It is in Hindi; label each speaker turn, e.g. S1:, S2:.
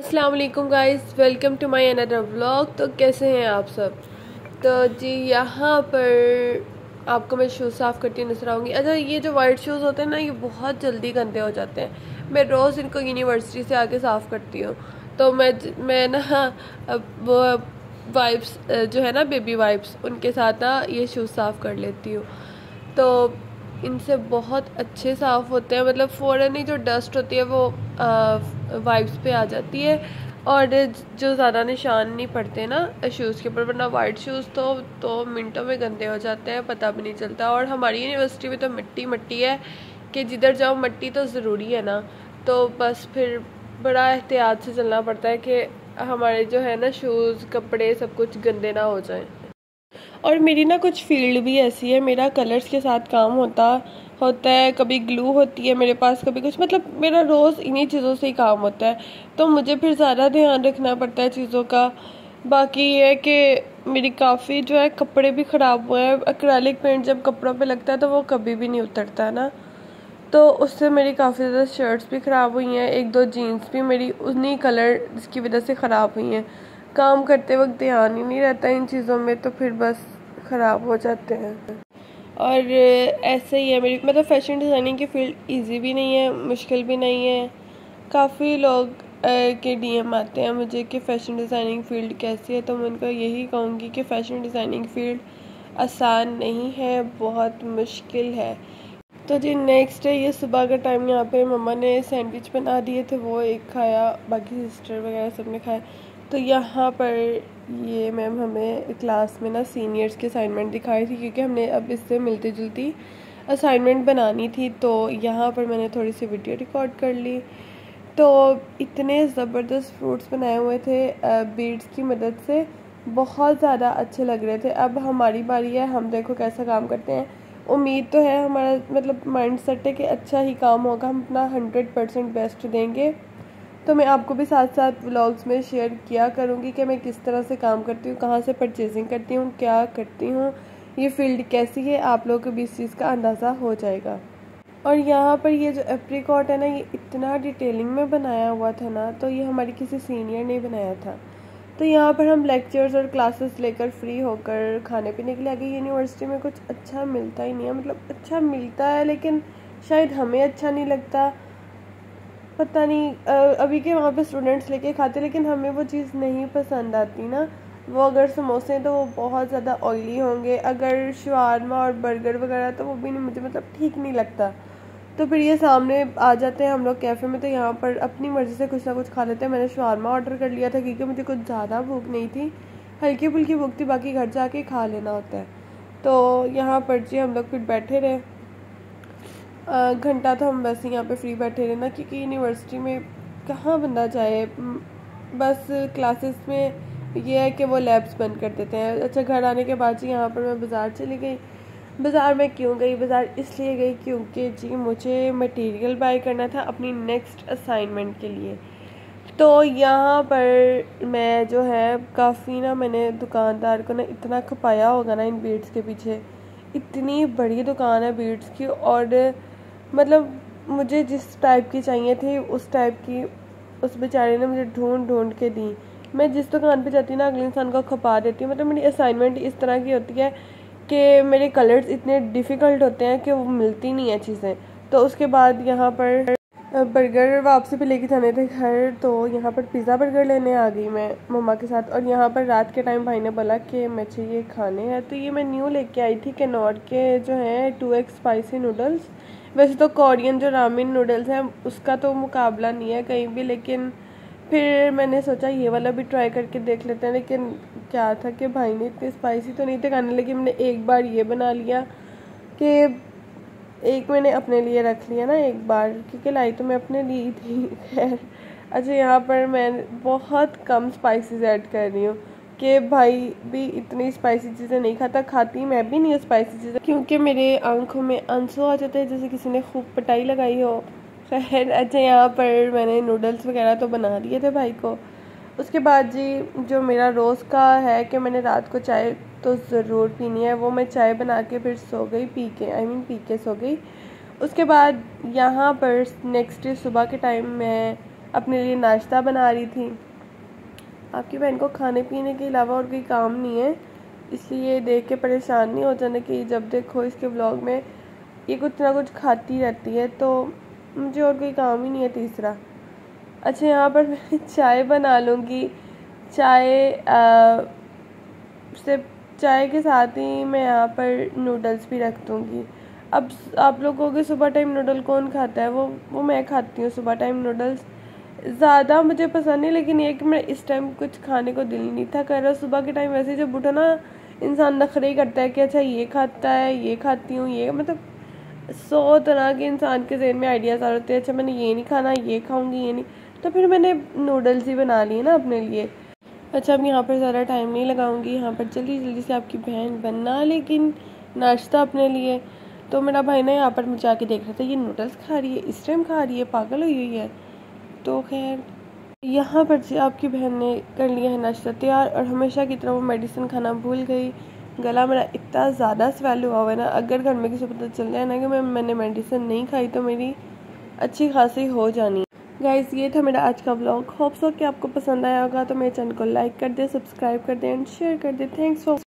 S1: अस्सलाम वालेकुम guys, welcome to my another vlog. तो कैसे हैं आप सब? तो जी यहाँ पर आपको मैं शूज़ साफ़ करती नजर आऊँगी। अच्छा, ये जो वाइट शूज़ होते हैं ना, ये बहुत जल्दी गंदे हो जाते हैं। मैं रोज़ इनको यूनिवर्सिटी से आके साफ़ करती हूँ। तो मैं ना वो वाइप्स जो है ना, बेबी वाइप्स, उनके साथ ना ये शूज़ साफ़ कर लेती हूँ। तो इनसे बहुत अच्छे साफ़ होते हैं, मतलब फ़ौरन ही जो डस्ट होती है वो वाइप्स पे आ जाती है और जो ज़्यादा निशान नहीं पड़ते ना शूज़ के ऊपर। वरना वाइट शूज़ तो मिनटों में गंदे हो जाते हैं, पता भी नहीं चलता। और हमारी यूनिवर्सिटी में तो मिट्टी मिट्टी है कि जिधर जाओ मिट्टी तो ज़रूरी है ना। तो बस फिर बड़ा एहतियात से चलना पड़ता है कि हमारे जो है ना शूज़ कपड़े सब कुछ गंदे ना हो जाएं। और मेरी ना कुछ फील्ड भी ऐसी है, मेरा कलर्स के साथ काम होता होता है। कभी ग्लू होती है मेरे पास, कभी कुछ, मतलब मेरा रोज़ इन्हीं चीज़ों से ही काम होता है। तो मुझे फिर ज़्यादा ध्यान रखना पड़ता है चीज़ों का। बाकी ये है कि मेरी काफ़ी जो है कपड़े भी ख़राब हुए हैं। एक्रेलिक पेंट जब कपड़ों पे लगता है तो वो कभी भी नहीं उतरता है ना। तो उससे मेरी काफ़ी ज़्यादा शर्ट्स भी ख़राब हुई हैं, एक दो जीन्स भी मेरी उन्हीं कलर की वजह से ख़राब हुई हैं। काम करते वक्त ध्यान ही नहीं रहता इन चीज़ों में, तो फिर बस ख़राब हो जाते हैं। और ऐसे ही है मेरी, मतलब फ़ैशन डिज़ाइनिंग की फ़ील्ड इजी भी नहीं है, मुश्किल भी नहीं है। काफ़ी लोग के डीएम आते हैं मुझे कि फ़ैशन डिज़ाइनिंग फ़ील्ड कैसी है। तो मैं उनको यही कहूँगी कि फ़ैशन डिज़ाइनिंग फ़ील्ड आसान नहीं है, बहुत मुश्किल है। तो जी नेक्स्ट है, ये सुबह का टाइम, यहाँ पे मम्मा ने सैंडविच बना दिए थे, वो एक खाया, बाकी सिस्टर वगैरह सब ने खाया। तो यहाँ पर ये मैम हमें क्लास में ना सीनियर्स की असाइनमेंट दिखाई थी, क्योंकि हमने अब इससे मिलती जुलती असाइनमेंट बनानी थी। तो यहाँ पर मैंने थोड़ी सी वीडियो रिकॉर्ड कर ली। तो इतने ज़बरदस्त फ्रूट्स बनाए हुए थे बीड्स की मदद से, बहुत ज़्यादा अच्छे लग रहे थे। अब हमारी बारी है, हम देखो कैसा काम करते हैं। उम्मीद तो है, हमारा मतलब माइंड सेट है कि अच्छा ही काम होगा, हम अपना 100% बेस्ट देंगे। तो मैं आपको भी साथ साथ व्लॉग्स में शेयर किया करूँगी कि मैं किस तरह से काम करती हूँ, कहाँ से परचेजिंग करती हूँ, क्या करती हूँ, ये फील्ड कैसी है, आप लोगों को भी इस चीज़ का अंदाज़ा हो जाएगा। और यहाँ पर ये जो एप्रीकॉट है ना, ये इतना डिटेलिंग में बनाया हुआ था ना, तो ये हमारी किसी सीनियर ने बनाया था। तो यहाँ पर हम लेक्चर्स और क्लासेस लेकर फ्री होकर खाने पीने के लिए आ गए। यूनिवर्सिटी में कुछ अच्छा मिलता ही नहीं है, मतलब अच्छा मिलता है लेकिन शायद हमें अच्छा नहीं लगता, पता नहीं। अभी के वहाँ पे स्टूडेंट्स लेके खाते, लेकिन हमें वो चीज़ नहीं पसंद आती ना। वो अगर समोसे हैं तो वो बहुत ज़्यादा ऑयली होंगे, अगर शवारमा और बर्गर वगैरह तो वो भी नहीं, मुझे मतलब ठीक नहीं लगता। तो फिर ये सामने आ जाते हैं हम लोग कैफ़े में, तो यहाँ पर अपनी मर्ज़ी से कुछ ना कुछ खा लेते हैं। मैंने शवारमा ऑर्डर कर लिया था क्योंकि मुझे कुछ ज़्यादा भूख नहीं थी, हल्की फुल्की भूख थी, बाकी घर जाके खा लेना होता है। तो यहाँ पर जी हम लोग फिर बैठे रहे घंटा, तो हम बस यहाँ पे फ्री बैठे रहे ना, क्योंकि यूनिवर्सिटी में कहाँ बंदा जाए। बस क्लासेस में ये है कि वो लैब्स बंद कर देते हैं। अच्छा, घर आने के बाद जी यहाँ पर मैं बाज़ार चली गई। बाज़ार में क्यों गई? बाज़ार इसलिए गई क्योंकि जी मुझे मटेरियल बाय करना था अपनी नेक्स्ट असाइनमेंट के लिए। तो यहाँ पर मैं जो है काफ़ी ना, मैंने दुकानदार को ना इतना खपाया होगा ना इन बीड्स के पीछे। इतनी बड़ी दुकान है बीड्स की, और मतलब मुझे जिस टाइप की चाहिए थी उस टाइप की उस बेचारे ने मुझे ढूंढ ढूंढ के दी। मैं जिस दुकान पे जाती हूँ ना, अगले इंसान को खपा देती हूँ। मतलब मेरी असाइनमेंट इस तरह की होती है कि मेरे कलर्स इतने डिफ़िकल्ट होते हैं कि वो मिलती नहीं है चीज़ें। तो उसके बाद यहाँ पर बर्गर वापसी पे लेके जाने थे घर, तो यहाँ पर पिज़्ज़ा बर्गर लेने आ गई मैं मम्मा के साथ। और यहाँ पर रात के टाइम भाई ने बोला कि मुझे ये खाने हैं, तो ये मैं न्यू लेके आई थी कैनॉट के जो हैं 2x स्पाइसी नूडल्स। वैसे तो कोरियन जो रामेन नूडल्स हैं उसका तो मुकाबला नहीं है कहीं भी, लेकिन फिर मैंने सोचा ये वाला भी ट्राई करके देख लेते हैं। लेकिन क्या था कि भाई ने इतने स्पाइसी तो नहीं थे खाने, लेकिन मैंने एक बार ये बना लिया कि एक मैंने अपने लिए रख लिया ना एक बार, क्योंकि लाई तो मैं अपने लिए ही थी। खैर, अच्छा यहाँ पर मैं बहुत कम स्पाइसेस ऐड कर रही हूँ कि भाई भी इतनी स्पाइसी चीज़ें नहीं खाता, खाती मैं भी नहीं हूँ स्पाइसी चीज़ें, क्योंकि मेरे आंखों में आंसू आ जाते हैं जैसे किसी ने खूब पिटाई लगाई हो। खैर, अच्छा यहाँ पर मैंने नूडल्स वगैरह तो बना दिए थे भाई को। उसके बाद जी जो मेरा रोज़ का है कि मैंने रात को चाय तो ज़रूर पीनी है, वो मैं चाय बना के फिर सो गई, पी के सो गई। उसके बाद यहाँ पर नेक्स्ट डे सुबह के टाइम मैं अपने लिए नाश्ता बना रही थी। आपकी बहन को खाने पीने के अलावा और कोई काम नहीं है, इसलिए देख के परेशान नहीं हो जाना कि जब देखो इसके ब्लॉग में ये कुछ ना कुछ खाती रहती है, तो मुझे और कोई काम ही नहीं है तीसरा। अच्छा, यहाँ पर मैं चाय बना लूँगी। चाय के साथ ही मैं यहाँ पर नूडल्स भी रख दूँगी। अब आप लोगों के सुबह टाइम नूडल कौन खाता है? वो मैं खाती हूँ सुबह टाइम नूडल्स। ज़्यादा मुझे पसंद नहीं, लेकिन ये कि मैं इस टाइम कुछ खाने को दिल नहीं था कर रहा। सुबह के टाइम वैसे जब उठो ना, इंसान नखरे ही करता है कि अच्छा ये खाता है, ये खाती हूँ, ये मतलब 100 तरह के इंसान के ज़हन में आइडियाज़ आ रहे होते हैं। अच्छा मैंने ये नहीं खाना, ये खाऊंगी, ये नहीं, तो फिर मैंने नूडल्स ही बना लिए ना अपने लिए। अच्छा, अब यहाँ पर ज़्यादा टाइम नहीं लगाऊंगी, यहाँ पर जल्दी जल्दी से आपकी बहन बना लेकिन नाश्ता अपने लिए। तो मेरा भाई ना यहाँ पर मुझे आके देख रहा था, ये नूडल्स खा रही है, इस टाइम खा रही है, पागल हुई हुई है। तो खैर यहाँ पर जी आपकी बहन ने कर लिया है नाश्ता तैयार, और हमेशा की तरह वो मेडिसिन खाना भूल गई। गला मेरा इतना ज़्यादा स्वेल हुआ हुआ है ना, अगर घर में किसी को पता चल जाए ना कि मैंने मेडिसिन नहीं खाई तो मेरी अच्छी खासी हो जानी। गाइस, ये था मेरा आज का व्लॉग। होप सो कि आपको पसंद आया होगा। तो मेरे चैनल को लाइक कर दे, सब्सक्राइब कर दे एंड शेयर कर दे। Thanks for